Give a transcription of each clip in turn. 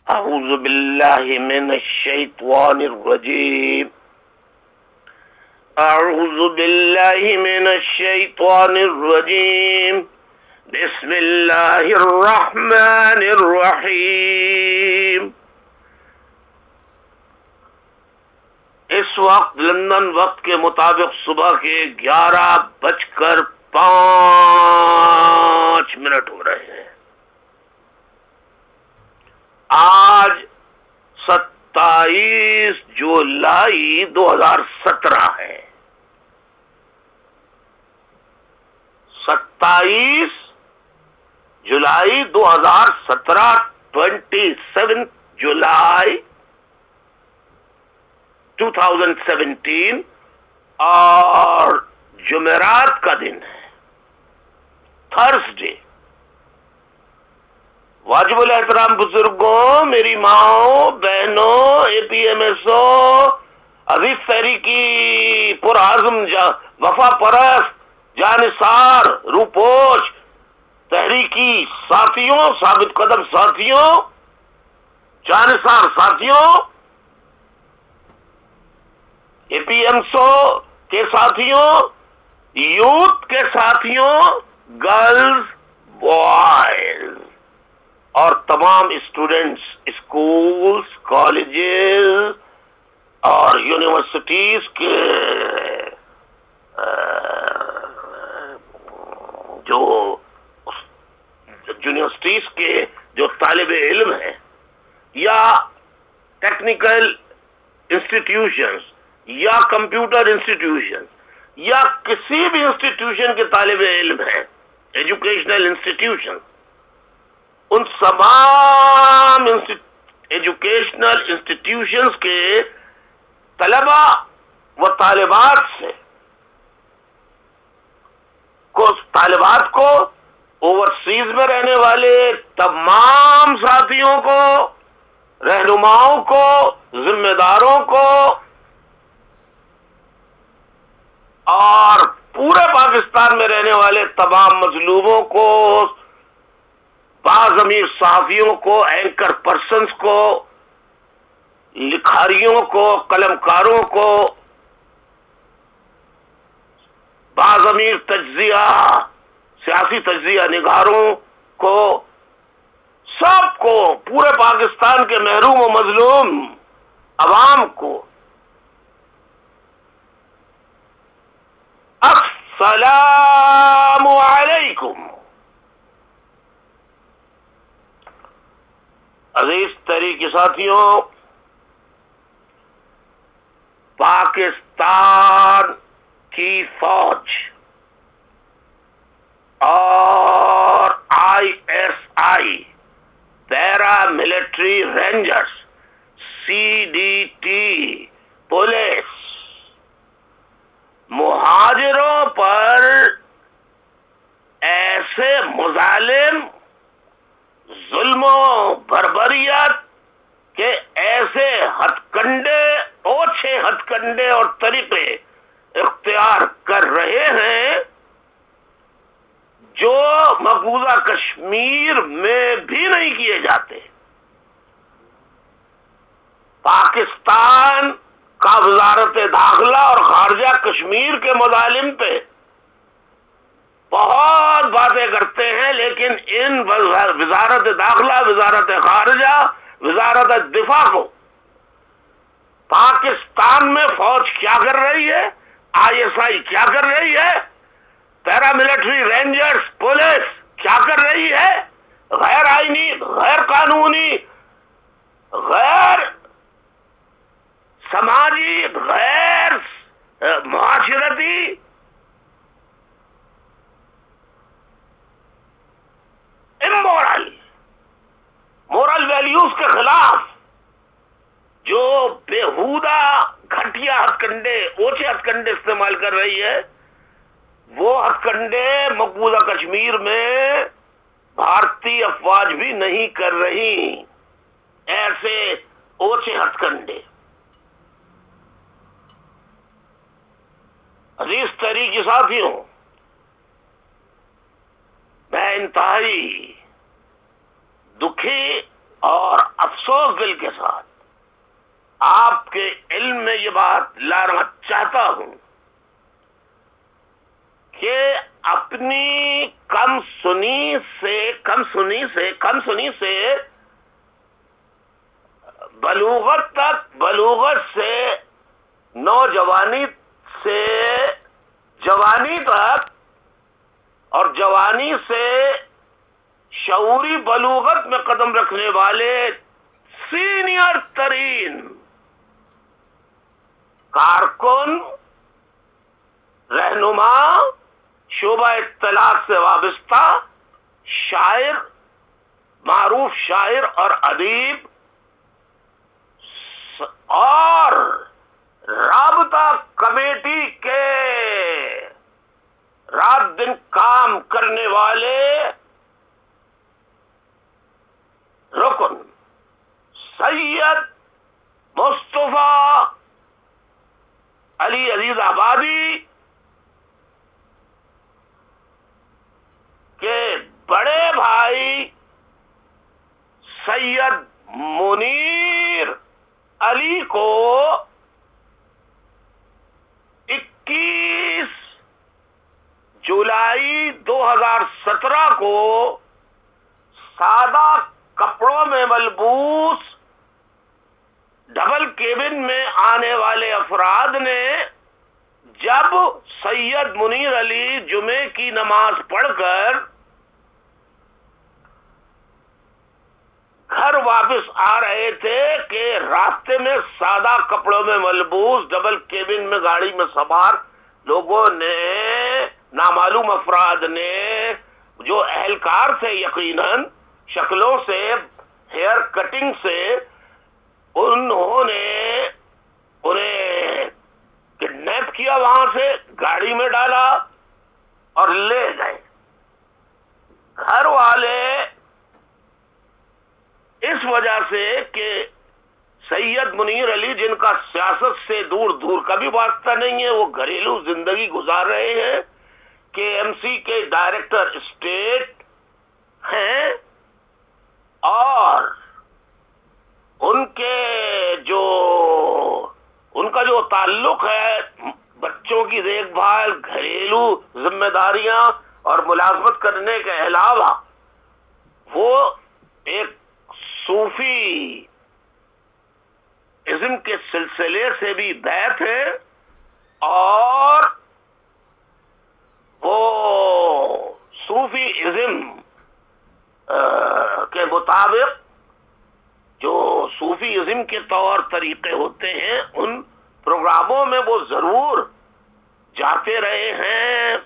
أعوذ بالله من الشيطان الرجيم. أعوذ بالله من الشيطان الرجيم. بسم الله الرحمن الرحیم. اس وقت لندن وقت کے مطابق صبح کے 11:05 ہو رہے ہیں. آج 27 جولائی 2017 ہے. 27 جولائی 2017 27 جولائی 2017 اور جمعرات کا دن ہے، تھرسڈے. واجب الاحترام بزرگوں، میری ماؤں، بہنوں، اے پی ایم ایس او، عزیز تحریکی پرعزم وفا پرست جانثار روپوش تحریکی ساتھیوں، ثابت قدم ساتھیوں، جانثار ساتھیوں، اے پی ایم سو کے ساتھیوں، یوتھ کے ساتھیوں، گرلز، بوائز اور تمام اسٹوڈنٹس اسکولز، کالجز اور یونیورسٹیز کے یونیورسٹیز کے جو طالب علم ہیں یا ٹیکنیکل انسٹیٹیوشنز یا کمپیوٹر انسٹیٹیوشن یا کسی بھی انسٹیٹیوشن کے طالب علم ہیں، ایجوکیشنل انسٹیٹیوشن، ان تمام ایجوکیشنل انسٹیٹیوشنز کے طلباء و طالبات کو اوورسیز میں رہنے والے تمام ساتھیوں کو، رہنماؤں کو، ذمہ داروں کو اور پورے پاکستان میں رہنے والے تمام مظلوموں کو، باضمیر صحافیوں کو، اینکر پرسنز کو، لکھاریوں کو، قلمکاروں کو، باضمیر تجزیہ سیاسی تجزیہ نگاروں کو، سب کو، پورے پاکستان کے محروم و مظلوم عوام کو السلام علیکم. عزیز تحریکی ساتھیوں، پاکستان کی فوج اور ISI پیرا ملٹری رینجرز، CDT پولیس مہاجروں پر ایسے مظالم، ظلم و بربریت کے ایسے ہتھ کنڈے، اوچھے ہتھ کنڈے اور طریقے اختیار کر رہے ہیں جو مقبوضہ کشمیر میں بھی نہیں کیے جاتے. پاکستان کا وزارت داخلہ اور خارجہ کشمیر کے مظالم پہ بہت باتیں کرتے ہیں، لیکن ان وزارت داخلہ، وزارت خارجہ، وزارت دفاع کو پاکستان میں فوج کیا کر رہی ہے، ISI کیا کر رہی ہے، پیرا ملٹری رینجرز پولیس کیا کر رہی ہے، غیر آئینی، غیر قانونی، غیر سماجی، غیر معاشرتی مورل ویلیوز کے خلاف جو بےہودہ گھٹیا ہتھ کنڈے، اوچھے ہتھ کنڈے استعمال کر رہی ہے، وہ ہتھ کنڈے مقبوضہ کشمیر میں بھارتی افواج بھی نہیں کر رہی. ایسے اوچھے ہتھ کنڈے. عزیز تحریکی ساتھیوں، میں انتہائی دکھی اور افسوس دل کے ساتھ آپ کے علم میں یہ بات لانا چاہتا ہوں کہ اپنی کم سنی سے بلوغت تک، بلوغت سے نوجوانی سے جوانی تک، اور جوانی سے شعوری بلوغت میں قدم رکھنے والے سینئر ترین کارکن، رہنما، شعبہ اطلاعات سے وابستہ شاعر، معروف شاعر اور ادیب اور رابطہ کمیٹی کے رات دن کام کرنے والے رکن سید مصطفیٰ علی عزیز آبادی کے بڑے بھائی سید منیر علی کو 21 جولائی 2017 کو سادہ کپڑوں میں ملبوس ڈبل کیبن میں آنے والے افراد نے جب سید منیر علی جمعے کی نماز پڑھ کر گھر واپس آ رہے تھے کہ راستے میں سادہ کپڑوں میں ملبوس ڈبل کیبن میں گاڑی میں سوار لوگوں نے، نامعلوم افراد نے، جو اہلکار تھے یقیناً شکلوں سے، ہیئر کٹنگ سے، انہوں نے انہیں کڈنیپ کیا، وہاں سے گاڑی میں ڈالا اور لے گئے۔ گھر والے اس وجہ سے کہ سید منیر علی، جن کا سیاست سے دور دور کا بھی واسطہ نہیں ہے، وہ گھریلو زندگی گزار رہے ہیں، کہ ایم سی کے ڈائریکٹر اسٹیٹ ہیں، اور ان کا جو تعلق ہے بچوں کی دیکھ بھال، گھریلو ذمہ داریاں اور ملازمت کرنے کے علاوہ وہ ایک صوفی ازم کے سلسلے سے بھی بیعت ہے، اور وہ صوفی ازم کے مطابق جو صوفی ازم کے طور طریقے ہوتے ہیں، ان پروگراموں میں وہ ضرور جاتے رہے ہیں،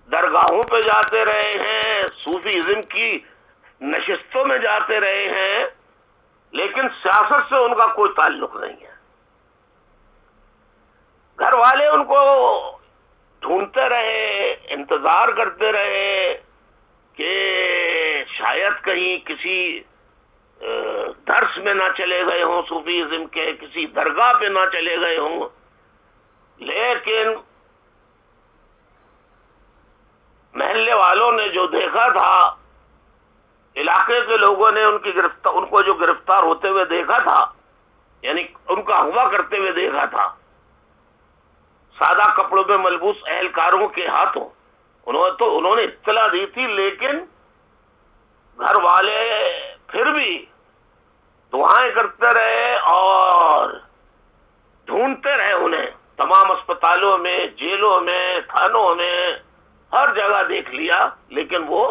درگاہوں پہ جاتے رہے ہیں، صوفی ازم کی نشستوں میں جاتے رہے ہیں، لیکن سیاست سے ان کا کوئی تعلق نہیں ہے۔ گھر والے ان کو ڈھونڈتے رہے، انتظار کرتے رہے کہ شاید کہیں کسی درس میں نہ چلے گئے ہوں، صوفیزم کے کسی درگاہ پہ نہ چلے گئے ہوں، لیکن محلے والوں نے جو دیکھا تھا، علاقے کے لوگوں نے ان کو جو گرفتار ہوتے ہوئے دیکھا تھا، یعنی ان کا اغوا کرتے ہوئے دیکھا تھا سادہ کپڑوں میں ملبوس اہلکاروں کے ہاتھوں، انہوں نے اطلاع دی تھی، لیکن گھر والے پھر بھی دعائیں کرتے رہے اور ڈھونڈتے رہے انہیں، تمام اسپتالوں میں، جیلوں میں، تھانوں میں، ہر جگہ دیکھ لیا، لیکن وہ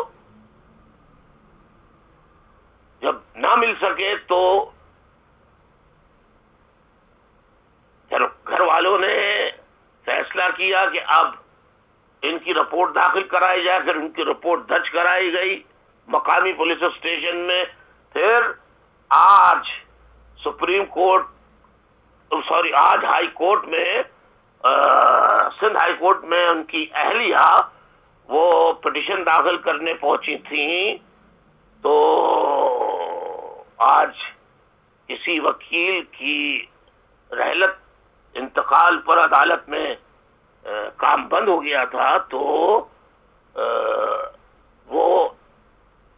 جب نہ مل سکے تو گھر والوں نے فیصلہ کیا کہ اب ان کی رپورٹ داخل کرائی جائے، پھر ان کی رپورٹ درج کرائی گئی مقامی پولیس اسٹیشن میں۔ پھر آج آج ہائی کورٹ میں، سندھ ہائی کورٹ میں ان کی اہلیہ وہ پٹیشن داخل کرنے پہنچی تھیں، تو آج کسی وکیل کی رحلت انتقال پر عدالت میں کام بند ہو گیا تھا، تو وہ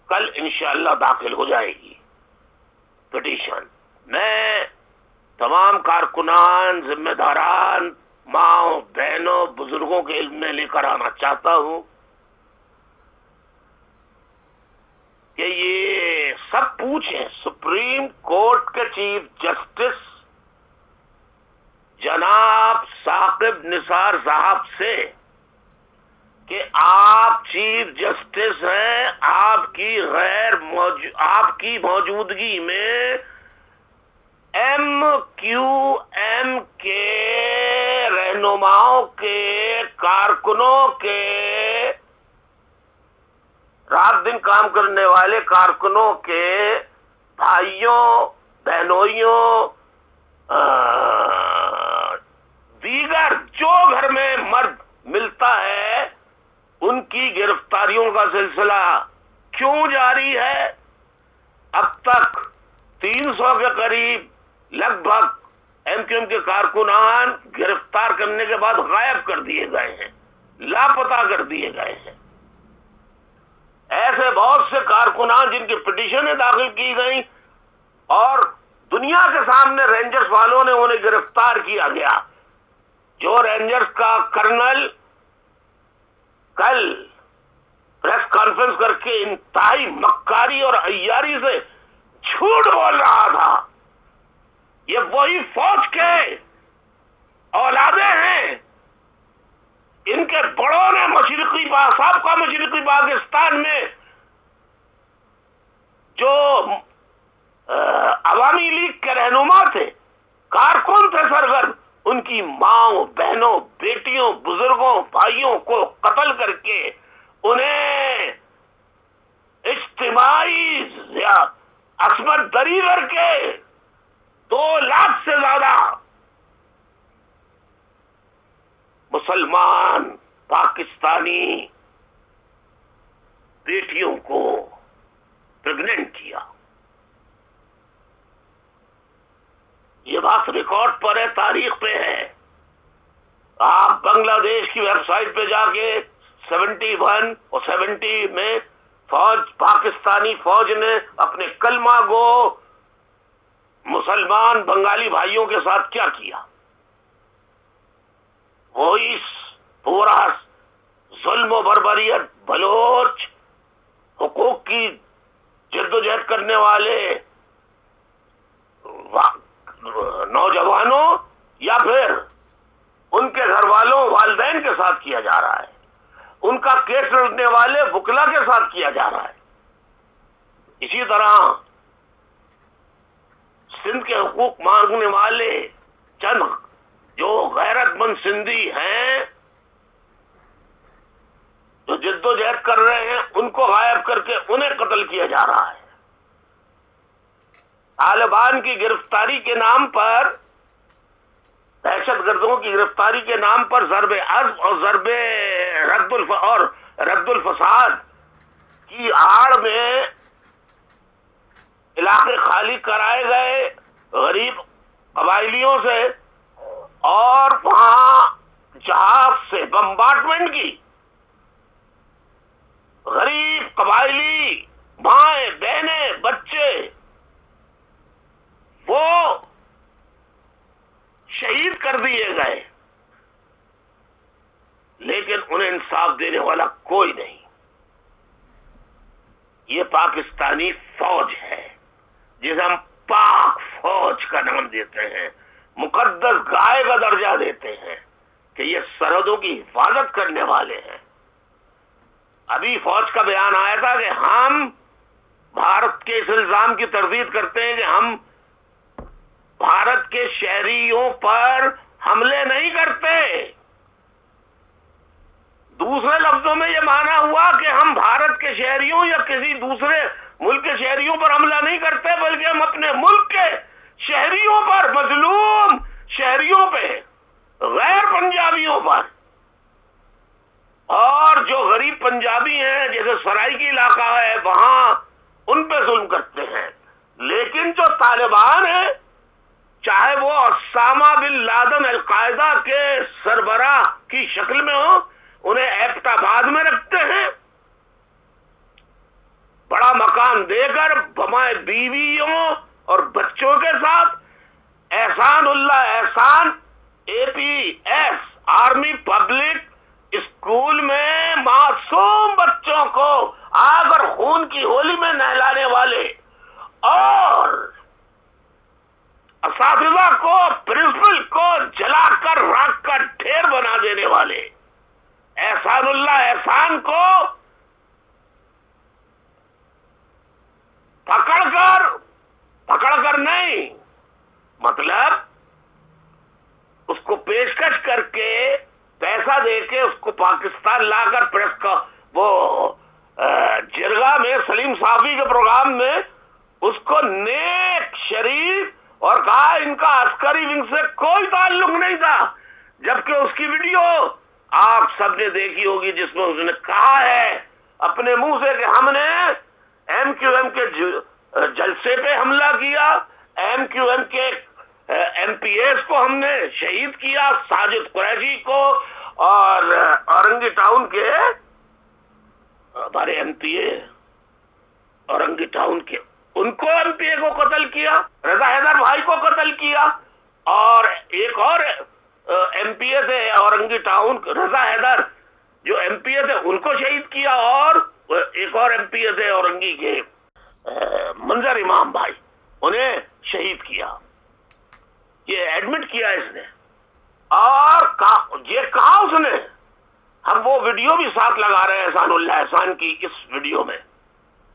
کل انشاءاللہ داخل ہو جائے گی۔ پٹیشن میں تمام کارکنان، ذمہ داران، ماں بہنوں، بزرگوں کے علم میں لے کر آنا چاہتا ہوں کہ یہ سب پوچھیں سپریم کورٹ کے چیف جسٹس جناب ثاقب نثار صاحب سے کہ آپ چیف جسٹس ہیں، آپ کی موجودگی میں ایم کیو ایم کے رہنماؤں کے، کارکنوں کے، رات دن کام کرنے والے کارکنوں کے بھائیوں بہنوئیوں، دیگر جو گھر میں مرد ملتا ہے ان کی گرفتاریوں کا سلسلہ کیوں جاری ہے؟ اب تک 300 کے قریب لگ بھگ ایم کیو ایم کے کارکنان گرفتار کرنے کے بعد غائب کر دیے گئے ہیں، لاپتہ کر دیے گئے ہیں۔ ایسے بہت سے کارکنان جن کی پٹیشنیں داخل کی گئیں اور دنیا کے سامنے رینجرز والوں نے انہیں گرفتار کیا گیا۔ جو رینجرز کا کرنل کل پریس کانفرنس کر کے انتہائی مکاری اور عیاری سے جھوٹ بول رہا تھا، یہ وہی فوج کے اولادیں ہیں، ان کے بڑوں نے سابقہ مشرقی پاکستان میں جو عوامی لیگ کے رہنما تھے، کارکن تھے سرگرم، ان کی ماں بہنوں، بیٹیوں، بزرگوں، بھائیوں کو قتل کر کے انہیں اجتماعی عصمت دری کر کے 2 لاکھ سے زیادہ مسلمان پاکستانی بیٹیوں کو پریگننٹ کیا۔ یہ بات ریکارڈ پر ہے، تاریخ پہ ہے۔ آپ بنگلہ دیش کی ویب سائٹ پہ جا کے 71 اور 70 میں پاکستانی فوج نے اپنے کلمہ گو مسلمان بنگالی بھائیوں کے ساتھ کیا کیا، وہ اس پورا ظلم و بربریت، بلوچ حقوق کی جدوجہد کرنے والے نوجوانوں یا پھر ان کے گھر والوں، والدین کے ساتھ کیا جا رہا ہے، ان کا کیس لڑنے والے وکلا کے ساتھ کیا جا رہا ہے۔ اسی طرح سندھ کے حقوق مانگنے والے چند جو غیرت مند سندھی ہیں جو جدوجہد کر رہے ہیں، ان کو غائب کر کے انہیں قتل کیا جا رہا ہے۔ طالبان کی گرفتاری کے نام پر، دہشت گردوں کی گرفتاری کے نام پر ضرب عزم اور ضرب رد الفساد کی آڑ میں علاقے خالی کرائے گئے غریب قبائلیوں سے اور وہاں جہاز سے بمبارڈمنٹ کی، غریب قبائلی مائیں بہنیں بچے وہ شہید کر دیے گئے، لیکن انہیں انصاف دینے والا کوئی نہیں۔ یہ پاکستانی فوج ہے جسے ہم پاک فوج کا نام دیتے ہیں، مقدس گائے کا درجہ دیتے ہیں کہ یہ سرحدوں کی حفاظت کرنے والے ہیں۔ ابھی فوج کا بیان آیا تھا کہ ہم بھارت کے اس الزام کی تردید کرتے ہیں کہ ہم بھارت کے شہریوں پر حملے نہیں کرتے۔ دوسرے لفظوں میں یہ مانا ہوا کہ ہم بھارت کے شہریوں یا کسی دوسرے ملک کے شہریوں پر حملہ نہیں کرتے، بلکہ ہم اپنے ملک کے شہریوں پر، مظلوم شہریوں پہ، غیر پنجابیوں پر، اور جو غریب پنجابی ہیں جیسے سرائکی علاقہ ہے وہاں ان پہ ظلم کرتے ہیں۔ لیکن جو طالبان ہیں، چاہے وہ اسامہ بن لادن القاعدہ کے سربراہ کی شکل میں ہو، انہیں ایبٹ آباد میں رکھتے ہیں، بڑا مکان دے کر ہمارے بیویوں اور بچوں کے ساتھ احسان اللہ احسان APS آرمی پبلک اسکول میں معصوم بچوں کو آگ اور خون کی ہولی میں نہلانے والے اور اساتذہ کو پرنسپل کو جلا کر راکھ کا ڈھیر بنا دینے والے احسان اللہ احسان کو پکڑ کر نہیں، مطلب اس کو پیشکش کر کے پیسہ دے کے اس کو پاکستان لا کر پریس کا وہ جرگا میں سلیم صافی کے پروگرام میں اس کو نیک شریف اور کہا ان کا عسکری ونگ سے کوئی تعلق نہیں تھا، جبکہ اس کی ویڈیو آپ سب نے دیکھی ہوگی جس میں اس نے کہا ہے اپنے منہ سے کہ ہم نے MQM کے جلسے پہ حملہ کیا، MQM کے MPs کو ہم نے شہید کیا، ساجد قریشی کو اور اورنگی ٹاؤن کے ہمارے MPA اورنگی ٹاؤن کے ان کو MPA کو قتل کیا، رضا حیدر بھائی کو قتل کیا، اور ایک اور MPA تھے اورنگی ٹاؤن رضا حیدر جو MPA تھے ان کو شہید کیا، اور ایک اور MPA تھے اورنگی کے منظر امام بھائی انہیں شہید کیا، یہ ایڈمٹ کیا اس نے، اور یہ کہا اس نے، ہم وہ ویڈیو بھی ساتھ لگا رہے ہیں احسان اللہ احسان کی اس ویڈیو میں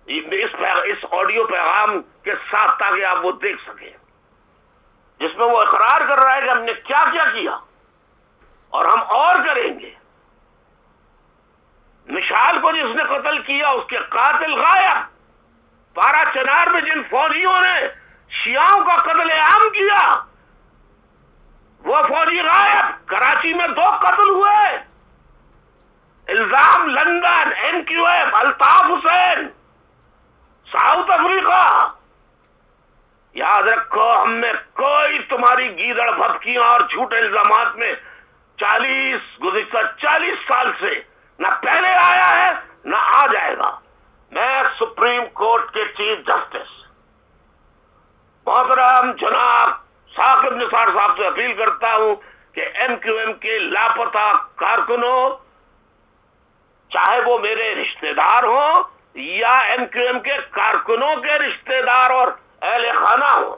اس آڈیو پیغام کے ساتھ تاکہ آپ وہ دیکھ سکیں، جس میں وہ اقرار کر رہا ہے کہ ہم نے کیا کیا کیا اور ہم اور کریں گے۔ مشال کو جس نے قتل کیا اس کے قاتل غائب، پارا چنار میں جن فوجیوں نے شیعوں کا قتل عام کیا وہ فوجی غائب، کراچی میں 2 قتل ہوئے، الزام London MQM Altaf Hussain South Africa. یاد رکھو ہم نے کوئی تمہاری گیدڑ بھبکیاں اور جھوٹے الزامات میں گزشتہ 40 سال سے نہ پہلے آیا ہے نہ آ جائے گا۔ میں سپریم کورٹ کے چیف جسٹس محترم جناب ثاقب نثار صاحب سے اپیل کرتا ہوں کہ MQM کے لاپتہ کارکنوں، چاہے وہ میرے رشتہ دار ہوں یا MQM کے کارکنوں کے رشتہ دار اور اہل خانہ ہوں،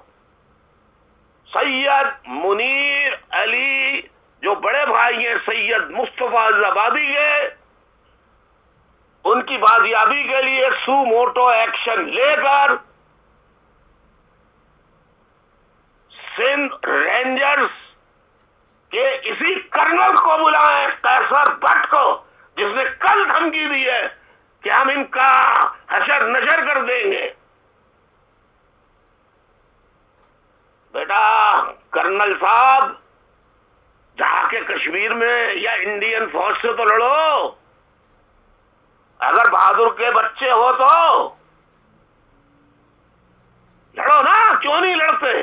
سید منیر علی جو بڑے بھائی ہیں سید مصطفیٰ آبادی کے، ان کی بازیابی کے لیے سو موٹو ایکشن لے کر سندھ رینجرز کے اسی کرنل کو بلائیں قیصر بٹ کو، جس نے کل دھمکی دی ہے کہ ہم ان کا حشر نشر کر دیں گے۔ بیٹا کرنل صاحب جا کے کشمیر میں یا انڈین فوج سے تو لڑو، اگر بہادر کے بچے ہو تو لڑو نا، کیوں نہیں لڑتے؟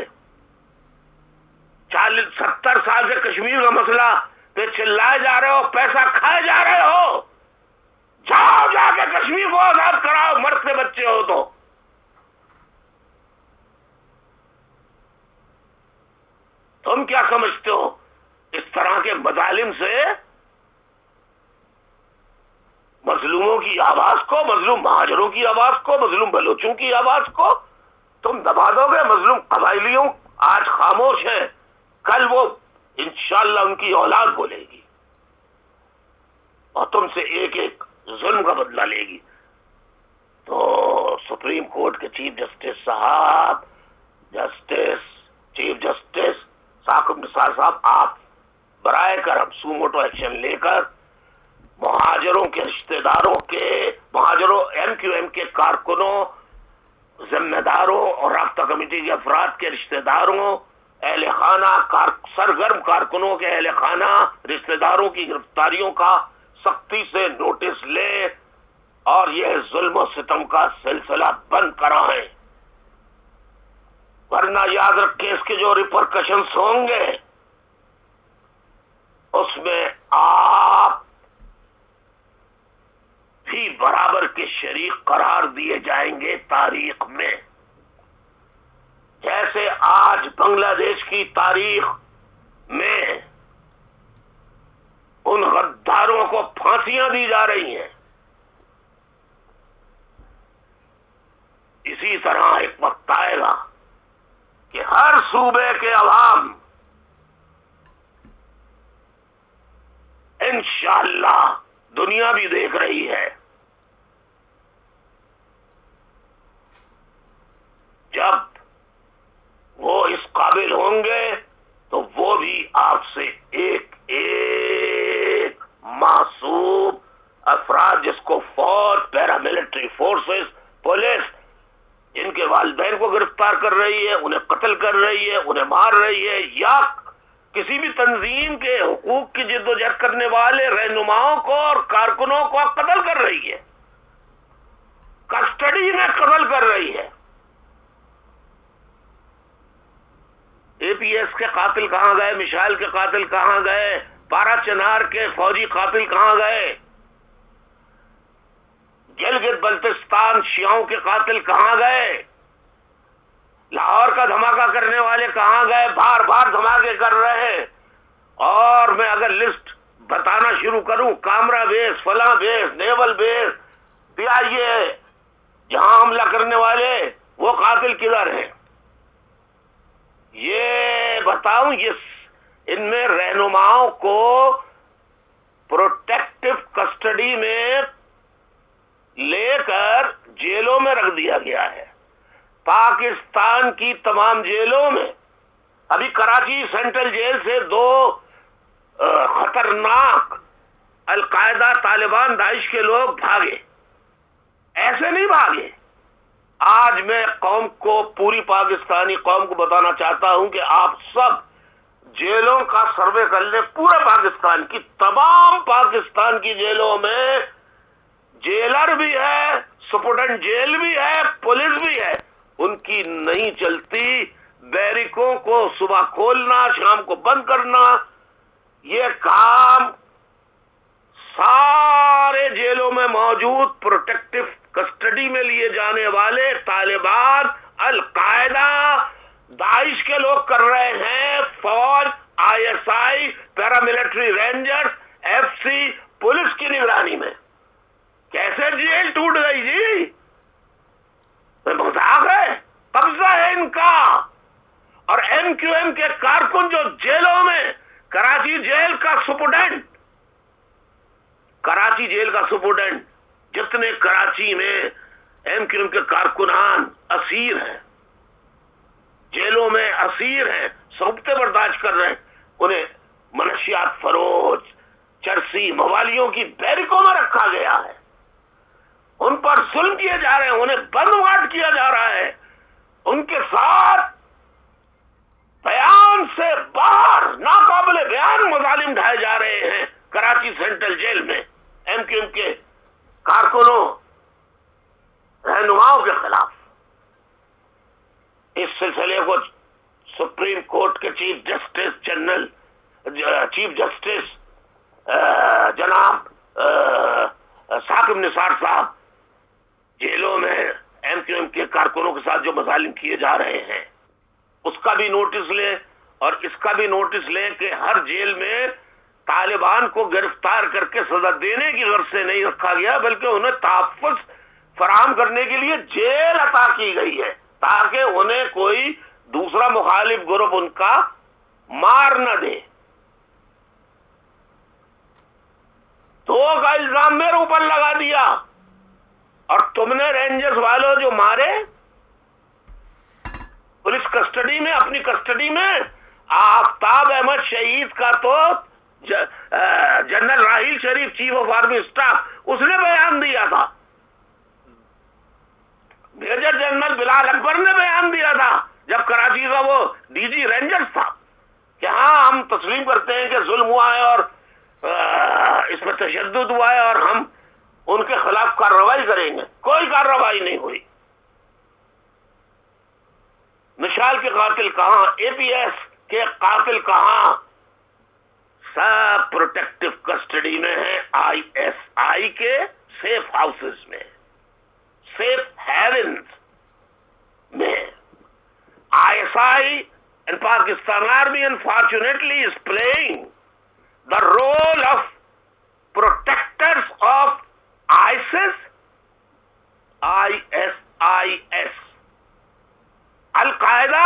70 سال سے کشمیر کا مسئلہ پہ چلائے جا رہے ہو، پیسہ کھائے جا رہے ہو، جاؤ جا کے کشمیر کو آزاد کراؤ، مرتے بچے ہو تو۔ تم کیا سمجھتے ہو اس طرح کے مظالم سے مظلوموں کی آواز کو، مظلوم مہاجروں کی آواز کو، مظلوم بلوچوں کی آواز کو تم دبا دو گے؟ مظلوم قبائلیوں آج خاموش ہیں، کل وہ انشاءاللہ ان کی اولاد بولے گی اور تم سے ایک ایک ظلم کا بدلہ لے گی۔ تو سپریم کورٹ کے چیف جسٹس صاحب، چیف جسٹس ثاقب نثار صاحب، آپ برائے کرم سو موٹو ایکشن لے کر مہاجروں کے رشتہ داروں کے، مہاجروں MQM کے کارکنوں، ذمہ داروں اور رابطہ کمیٹی کے افراد کے رشتہ داروں، اہل خانہ، سرگرم کارکنوں کے اہل خانہ رشتہ داروں کی گرفتاریوں کا سختی سے نوٹس لیں اور یہ ظلم و ستم کا سلسلہ بند کرائیں، ورنہ یاد رکھیں اس کے جو ریپرکشنز ہوں گے اس میں آپ بھی برابر کے شریک قرار دیے جائیں گے تاریخ میں۔ جیسے آج بنگلہ دیش کی تاریخ میں ان غداروں کو پھانسیاں دی جا رہی ہیں، اسی طرح ایک وقت آئے گا کہ ہر صوبے کے عوام انشاءاللہ، دنیا بھی دیکھ رہی ہے، جب وہ اس قابل ہوں گے تو وہ بھی آپ سے ایک ایک معصوم افراد، جس کو فوج، پیراملٹری فورسز، پولیس، جن کے والدین کو گرفتار کر رہی ہے، انہیں قتل کر رہی ہے، انہیں مار رہی ہے، یا کسی بھی تنظیم کے حقوق کی جد و جہد کرنے والے رہنماؤں کو اور کارکنوں کو قتل کر رہی ہے، کسٹڈی میں قتل کر رہی ہے۔ اے پی ایس کے قاتل کہاں گئے؟ مشائل کے قاتل کہاں گئے؟ پارا چنار کے فوجی قاتل کہاں گئے؟ گلگت بلتستان شیعوں کے قاتل کہاں گئے؟ لاہور کا دھماکہ کرنے والے کہاں گئے؟ بار بار دھماکے کر رہے ہیں، اور میں اگر لسٹ بتانا شروع کروں، کامرا بیس، فلاں بیس، نیول بیس، پی آئی اے، جہاں حملہ کرنے والے وہ قاتل کدھر ہیں؟ یہ بتاؤں، ان میں رہنماؤں کو پروٹیکٹیو کسٹڈی میں لے کر جیلوں میں رکھ دیا گیا ہے۔ پاکستان کی تمام جیلوں میں، ابھی کراچی سینٹرل جیل سے 2 خطرناک القاعدہ، طالبان، داعش کے لوگ بھاگے، ایسے نہیں بھاگے۔ آج میں قوم کو، پوری پاکستانی قوم کو بتانا چاہتا ہوں کہ آپ سب جیلوں کا سروے کر لیں، پورے پاکستان کی، تمام پاکستان کی جیلوں میں جیلر بھی ہے، سپرڈنٹ جیل بھی ہے، پولیس بھی ہے، ان کی نہیں چلتی۔ بیرکوں کو صبح کھولنا، شام کو بند کرنا، یہ کام سارے جیلوں میں موجود پروٹیکٹیو کسٹڈی میں لیے جانے والے طالبان، القاعدہ، داعش کے لوگ کر رہے ہیں۔ فوج، I S I, paramilitary rangers, F C, police کی نگرانی میں۔ کیسے جیل ٹوٹ گئی جی؟ مذاق ہے؟ قبضہ ہے ان کا۔ اور ایم کیو ایم کے کارکن جو جیلوں میں، کراچی جیل کا سپرڈنٹ، کراچی جیل کا سپرڈنٹ، جتنے کراچی میں ایم کیو ایم کے کارکنان اسیر ہیں، جیلوں میں اسیر ہیں، صحبتیں برداشت کر رہے ہیں، انہیں منشیات فروش، چرسی، موالیوں کی بیرکوں میں رکھا گیا ہے، ان پر ظلم کیے جا رہے ہیں، انہیں بندواٹ کیا جا رہا ہے، ان کے ساتھ بیان سے باہر ناقابل بیان مظالم ڈھائے جا رہے ہیں کراچی سینٹرل جیل میں ایم کیو ایم کے کارکنوں، رہنماؤں کے خلاف۔ اس سلسلے کو سپریم کورٹ کے چیف جسٹس جناب ثاقب نثار صاحب جیلوں میں ایم کیو ایم کے کارکنوں کے ساتھ جو مظالم کیے جا رہے ہیں، اس کا بھی نوٹس لیں، اور اس کا بھی نوٹس لیں کہ ہر جیل میں طالبان کو گرفتار کر کے سزا دینے کی غرض سے نہیں رکھا گیا، بلکہ انہیں تحفظ فراہم کرنے کے لیے جیل عطا کی گئی ہے، تاکہ انہیں کوئی دوسرا مخالف گروپ ان کا مار نہ دے۔ 2 کا الزام میرے اوپر لگا دیا، اور تم نے رینجرز والوں جو مارے پولیس کسٹڈی میں، اپنی کسٹڈی میں، آفتاب احمد شہید کا تو general Raheel Sharif chief of army staff, اس نے بیان دیا تھا، میجر جنرل بلال اکبر نے بیان دیا تھا جب کراچی کا وہ ڈی جی رینجرز تھا کہ ہاں ہم تسلیم کرتے ہیں کہ ظلم ہوا ہے اور اس میں تشدد ہوا ہے، اور ہم ان کے خلاف کارروائی کریں گے۔ کوئی کارروائی نہیں ہوئی۔ مشال کے قاتل کہاں؟ اے پی ایس کے قاتل کہاں؟ سب پروٹیکٹیو کسٹڈی میں ہیں آئی ایس آئی کے سیف ہاؤسز میں، سیف ہیونز میں۔ آئی unfortunately is playing the role of protectors of ISIS, ISIS, Al-Qaeda,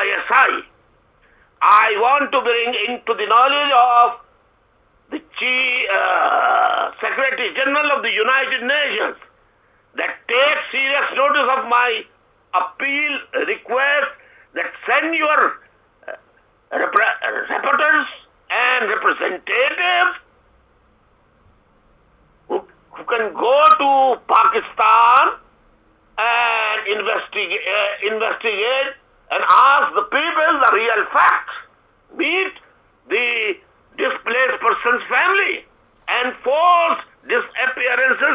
ISI. I want to bring into the knowledge of the Secretary General of the United Nations that take serious notice of my appeal, request that send your reporters and representatives who can go to Pakistan and investigate and ask the people the real facts, meet the displaced person's family and forced disappearances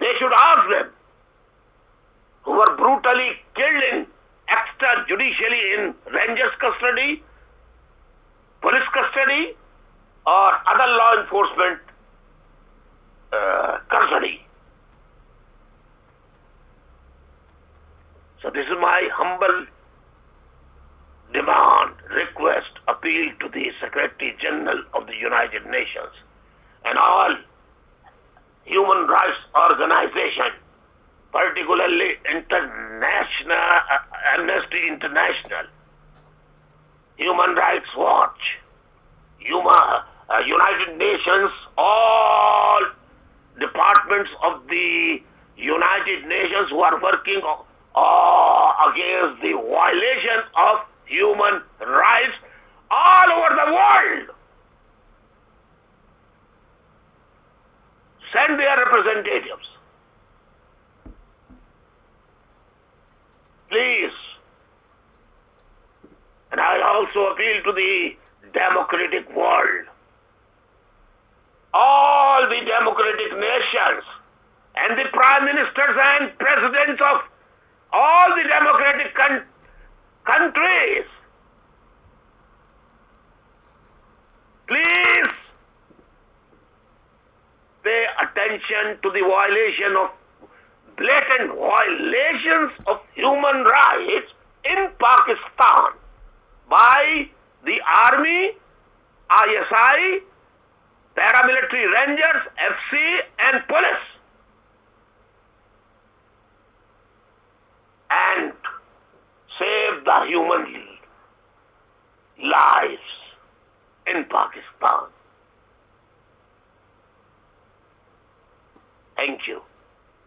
They should ask them who were brutally killed in extrajudicially in Rangers custody, police custody, or other law enforcement custody. So this is my humble demand, request, appeal to the Secretary General of the United Nations and all human rights organizations, particularly international, Amnesty International, Human Rights Watch, United Nations, all departments of the United Nations who are working against the violation of human rights all over the world. Send their representatives. Please. And I also appeal to the democratic world. All the democratic nations and the prime ministers and presidents of all the democratic countries, please pay attention to the blatant violations of human rights in Pakistan by the army, ISI, paramilitary Rangers, FC and police. And save the human lives in Pakistan. Thank you.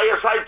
ISI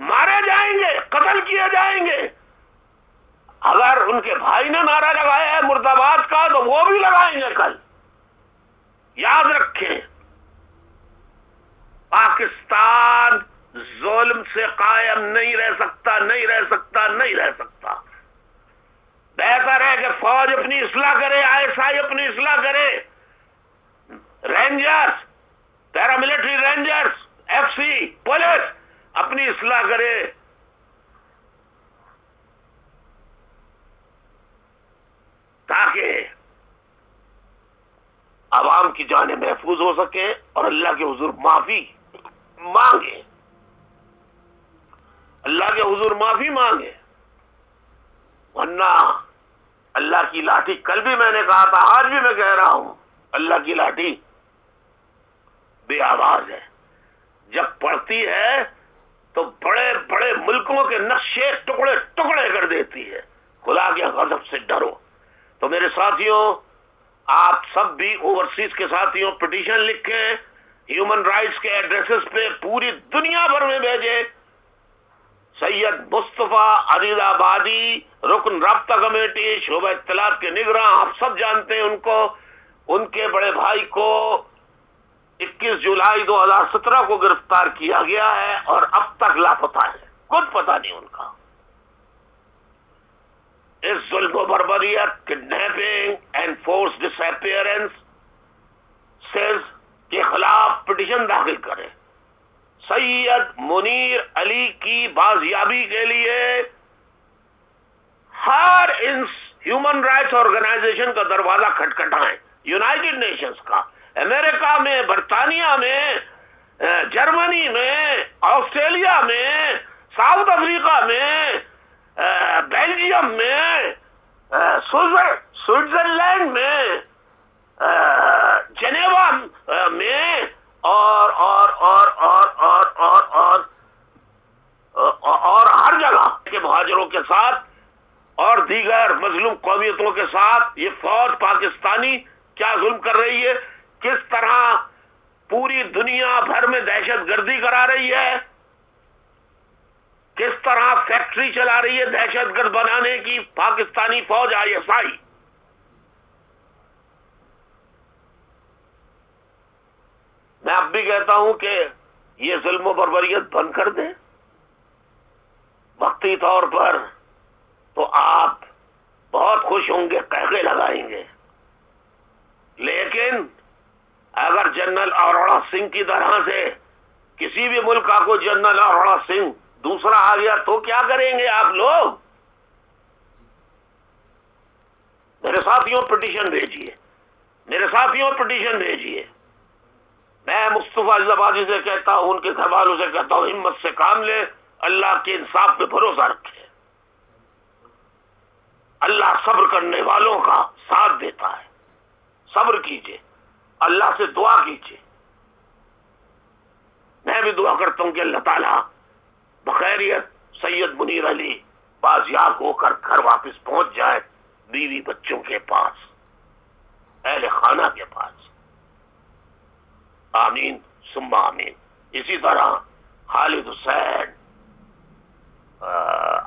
مارے جائیں گے، قتل کیے جائیں گے۔ اگر ان کے بھائی نے نعرہ لگایا ہے مرد آباد کا تو وہ بھی لگائیں گے کل۔ یاد رکھیں، پاکستان ظلم سے قائم نہیں رہ سکتا، نہیں رہ سکتا، نہیں رہ سکتا۔ بہتر ہے کہ فوج اپنی اصلاح کرے، ISI اپنی اصلاح کرے، rangers, paramilitary rangers, FC، police اپنی اصلاح کرے۔ تاکہ عوام کی جانیں محفوظ ہو سکیں اور اللہ کے حضور معافی مانگے، اللہ کے حضور معافی مانگے۔ ورنہ اللہ کی لاٹھی، کل بھی میں نے کہا تھا، آج بھی میں کہہ رہا ہوں، اللہ کی لاٹھی بے آواز ہے۔ جب پڑتی ہے تو بڑے بڑے ملکوں کے نقشے ٹکڑے ٹکڑے کر دیتی ہے۔ خدا کے غضب سے ڈرو۔ تو میرے ساتھیوں، آپ سب بھی اوورسیز کے ساتھیوں پٹیشن لکھیں، ہیومن رائٹس کے ایڈریسز پہ پوری دنیا بھر میں بھیجیں۔ سید مصطفیٰ عزیز آبادی، رکن رابطہ کمیٹی، شعبہ اطلاعات کے نگراں، آپ سب جانتے ہیں ان کو، ان کے بڑے بھائی کو 21 جولائی 2017 کو گرفتار کیا گیا ہے اور اب تک لاپتہ ہے، کچھ پتہ نہیں ان کا۔ اس ظلم و بربریت، kidnapping and forced disappearance کے خلاف پٹیشن داخل کریں۔ سید منیر علی کی بازیابی کے لیے ہر ہیومن رائٹس آرگنائزیشن کا دروازہ کھٹکھٹائیں، یونائٹڈ نیشنز کا، امریکہ میں، برطانیہ میں، جرمنی میں، آسٹریلیا میں، ساؤتھ افریقہ میں، بیلجیم میں، سوئٹزرلینڈ میں، جنیوا میں، اور ہر جگہ کے مہاجروں کے ساتھ اور دیگر مظلوم قومیتوں کے ساتھ یہ فوج پاکستانی کیا ظلم کر رہی ہے، کس طرح پوری دنیا بھر میں دہشت گردی کرا رہی ہے، کس طرح فیکٹری چلا رہی ہے دہشت گرد بنانے کی پاکستانی فوج ISI۔ میں اب بھی کہتا ہوں کہ یہ ظلم و بربریت بند کر دیں۔ وقتی طور پر تو آپ بہت خوش ہوں گے، قہقہے لگائیں گے، لیکن اگر جنرل اروڑا سنگھ کی طرح سے کسی بھی ملک کا کوئی جنرل اروڑا سنگھ دوسرا آ گیا تو کیا کریں گے آپ لوگ؟ میرے ساتھیوں پٹیشن بھیجیے، میرے ساتھیوں پٹیشن بھیجیے۔ میں مصطفیٰ عزیز آبادی سے کہتا ہوں، ان کے گھر والوں سے کہتا ہوں، ہمت سے کام لے، اللہ کے انصاف پہ بھروسہ رکھے۔ اللہ صبر کرنے والوں کا ساتھ دیتا ہے، صبر کیجیے، اللہ سے دعا کیجیے۔ میں بھی دعا کرتا ہوں کہ اللہ تعالیٰ بخیریت سید منیر علی بازیاب ہو کر گھر واپس پہنچ جائے، بیوی بچوں کے پاس، اہل خانہ کے پاس۔ آمین ثم آمین۔ اسی طرح خالد حسین،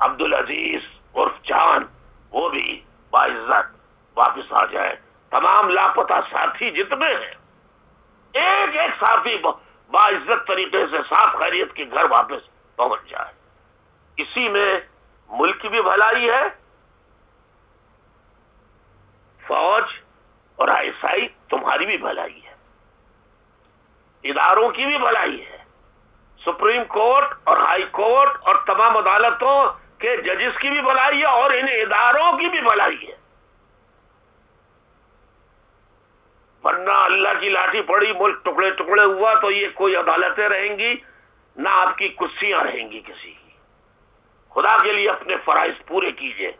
عبدالعزیز عرف جان، وہ بھی باعزت واپس آ جائے۔ تمام لاپتہ ساتھی جتنے ہیں، ایک ایک ساتھی باعزت طریقے سے صاف خیریت کے گھر واپس پہنچ جائے۔ اسی میں ملک کی بھی بھلائی ہے، فوج اور ISI تمہاری بھی بھلائی ہے، اداروں کی بھی بھلائی ہے، سپریم کورٹ اور ہائی کورٹ اور تمام عدالتوں کے ججز کی بھی بھلائی ہے اور ان اداروں کی بھی بھلائی ہے۔ ورنہ اللہ کی لاٹھی پڑی، ملک ٹکڑے ٹکڑے ہوا تو یہ کوئی عدالتیں رہیں گی، نہ آپ کی کرسیاں رہیں گی کسی کی۔ خدا کے لیے اپنے فرائض پورے کیجئے،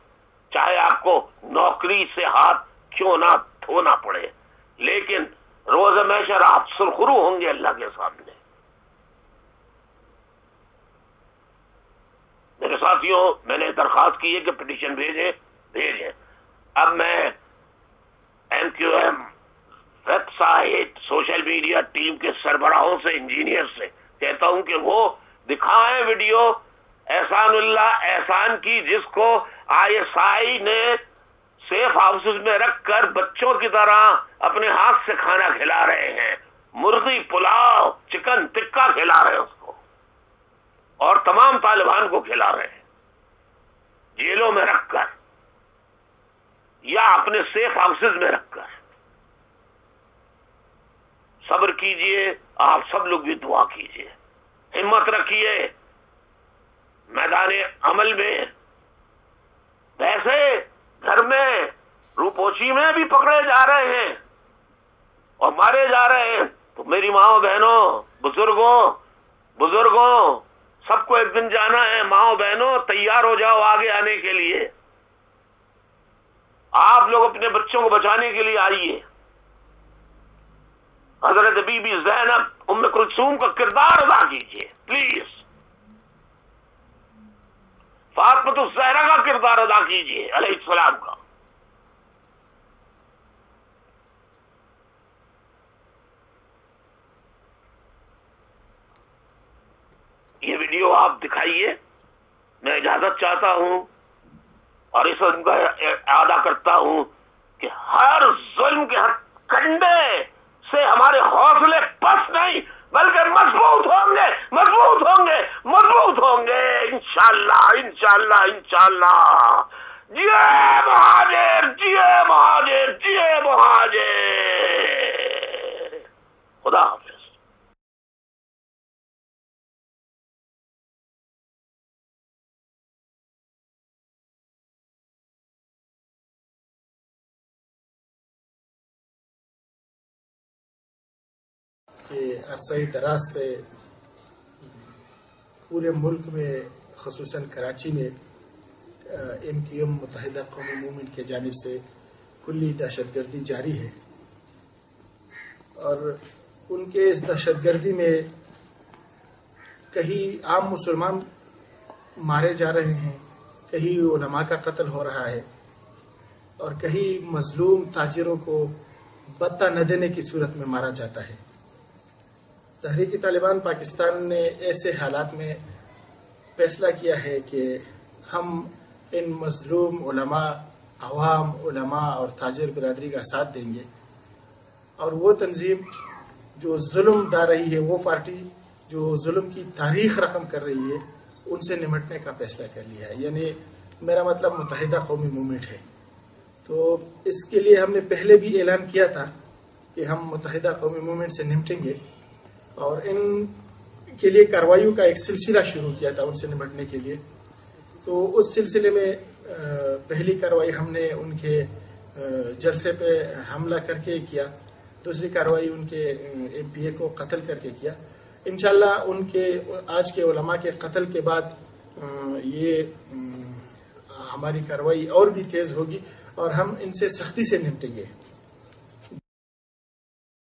چاہے آپ کو نوکری سے ہاتھ کیوں نہ دھونا پڑے، لیکن روز محشر آپ سرخرو ہوں گے اللہ کے سامنے۔ میرے ساتھیوں، میں نے درخواست کی ہے کہ پٹیشن بھیجیں۔ اب میں MQM website, social media team کے سربراہوں سے، انجینئر سے کہتا ہوں کہ وہ دکھائیں ویڈیو احسان اللہ احسان کی، جس کو ISI نے سیف ہاؤسز میں رکھ کر بچوں کی طرح اپنے ہاتھ سے کھانا کھلا رہے ہیں، مرغی پلاؤ چکن ٹکا کھلا رہے ہیں اس کو، اور تمام طالبان کو کھلا رہے ہیں جیلوں میں رکھ کر یا اپنے سیف ہاؤسز میں رکھ کر۔ صبر کیجئے، آپ سب لوگ بھی دعا کیجئے، ہمت رکھیے میدان عمل میں۔ ویسے گھر میں روپوچی میں بھی پکڑے جا رہے ہیں اور مارے جا رہے ہیں، تو میری ماؤں بہنوں بزرگوں سب کو ایک دن جانا ہے۔ ماؤں بہنوں تیار ہو جاؤ آگے آنے کے لیے، آپ لوگ اپنے بچوں کو بچانے کے لیے آئیے۔ حضرت بی بی زینب ام کلثوم کا کردار ادا کیجیے پلیز، فاطمہ الزہرا کا کردار ادا کیجیے علیہ السلام کا۔ یہ ویڈیو آپ دکھائیے، میں اجازت چاہتا ہوں اور اس ان کا اعادہ کرتا ہوں کہ ہر ظلم کے ہر کنڈے سے ہمارے حوصلے پس نہیں بلکہ مضبوط ہوں گے انشاءاللہ۔ جیے مہاجر خدا حافظ۔ کہ عرصہ دراز سے پورے ملک میں خصوصاً کراچی میں MQM متحدہ قومی موومنٹ کی جانب سے کھلی دہشت گردی جاری ہے، اور ان کے اس دہشت گردی میں کہیں عام مسلمان مارے جا رہے ہیں، کہیں علماء کا قتل ہو رہا ہے، اور کہیں مظلوم تاجروں کو بتہ نہ دینے کی صورت میں مارا جاتا ہے۔ تحریک طالبان پاکستان نے ایسے حالات میں فیصلہ کیا ہے کہ ہم ان مظلوم علماء، عوام علماء اور تاجر برادری کا ساتھ دیں گے، اور وہ تنظیم جو ظلم ڈال رہی ہے، وہ پارٹی جو ظلم کی تاریخ رقم کر رہی ہے، ان سے نمٹنے کا فیصلہ کر لیا ہے۔ یعنی میرا مطلب متحدہ قومی موومنٹ ہے۔ تو اس کے لیے ہم نے پہلے بھی اعلان کیا تھا کہ ہم متحدہ قومی موومنٹ سے نمٹیں گے، اور ان کے لیے کارروائیوں کا ایک سلسلہ شروع کیا تھا ان سے نمٹنے کے لیے۔ تو اس سلسلے میں پہلی کارروائی ہم نے ان کے جلسے پہ حملہ کر کے کیا، دوسری کارروائی ان کے MPA کو قتل کر کے کیا۔ انشاءاللہ ان کے آج کے علماء کے قتل کے بعد یہ ہماری کارروائی اور بھی تیز ہوگی اور ہم ان سے سختی سے نمٹیں گے۔